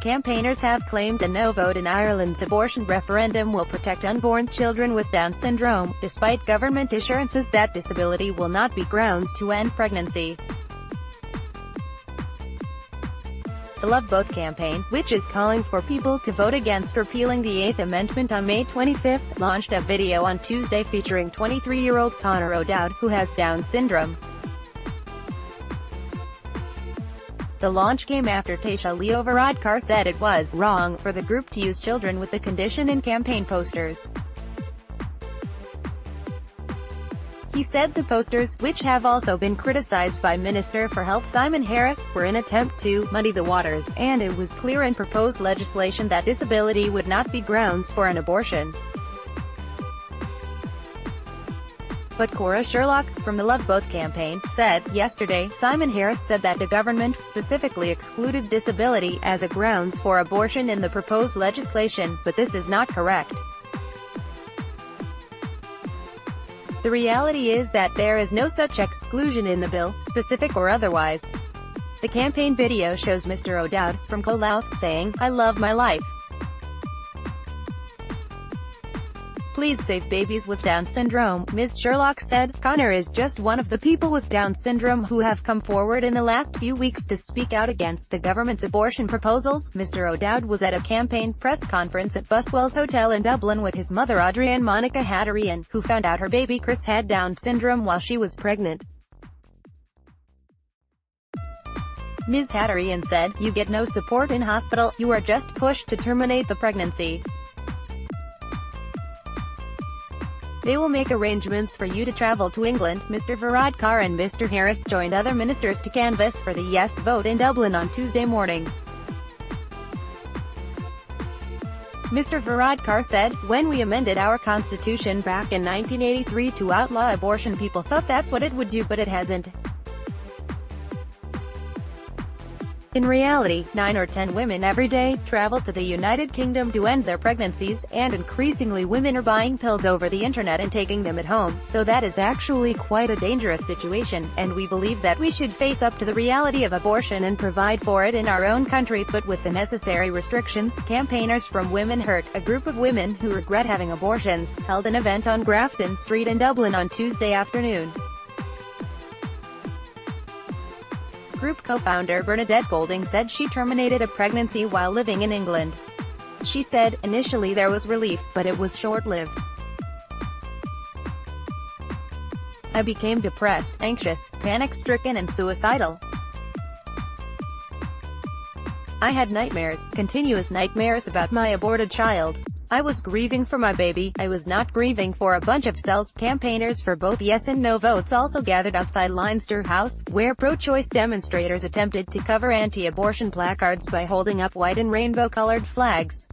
campaigners have claimed a no vote in Ireland's abortion referendum will protect unborn children with Down syndrome, despite government assurances that disability will not be grounds to end pregnancy. The Love Both campaign, which is calling for people to vote against repealing the 8th Amendment on May 25, launched a video on Tuesday featuring 23-year-old Conor O'Dowd, who has Down syndrome. The launch came after Taoiseach Leo Varadkar said it was wrong for the group to use children with the condition in campaign posters. He said the posters, which have also been criticized by Minister for Health Simon Harris, were an attempt to muddy the waters, and it was clear in proposed legislation that disability would not be grounds for an abortion. But Cora Sherlock, from the Love Both campaign, said, yesterday, Simon Harris said that the government specifically excluded disability as a grounds for abortion in the proposed legislation, but this is not correct. The reality is that there is no such exclusion in the bill, specific or otherwise. The campaign video shows Mr. O'Dowd, from Louth, saying, "I love my life. Please save babies with Down syndrome," Ms. Sherlock said. Conor is just one of the people with Down syndrome who have come forward in the last few weeks to speak out against the government's abortion proposals. Mr. O'Dowd was at a campaign press conference at Buswell's Hotel in Dublin with his mother Adrienne Monica Hatterian, who found out her baby Chris had Down syndrome while she was pregnant. Ms. Hatterian said, "You get no support in hospital, you are just pushed to terminate the pregnancy. They will make arrangements for you to travel to England." Mr. Varadkar and Mr. Harris joined other ministers to canvass for the yes vote in Dublin on Tuesday morning. Mr. Varadkar said, "When we amended our constitution back in 1983 to outlaw abortion, people thought that's what it would do, but it hasn't. In reality, 9 or 10 women every day travel to the United Kingdom to end their pregnancies, and increasingly women are buying pills over the internet and taking them at home, so that is actually quite a dangerous situation, and we believe that we should face up to the reality of abortion and provide for it in our own country, but with the necessary restrictions." Campaigners from Women Hurt, a group of women who regret having abortions, held an event on Grafton Street in Dublin on Tuesday afternoon. Group co-founder Bernadette Golding said she terminated a pregnancy while living in England. She said, "Initially there was relief, but it was short-lived. I became depressed, anxious, panic-stricken and suicidal. I had nightmares, continuous nightmares about my aborted child. I was grieving for my baby, I was not grieving for a bunch of cells." Campaigners for both yes and no votes also gathered outside Leinster House, where pro-choice demonstrators attempted to cover anti-abortion placards by holding up white and rainbow-colored flags.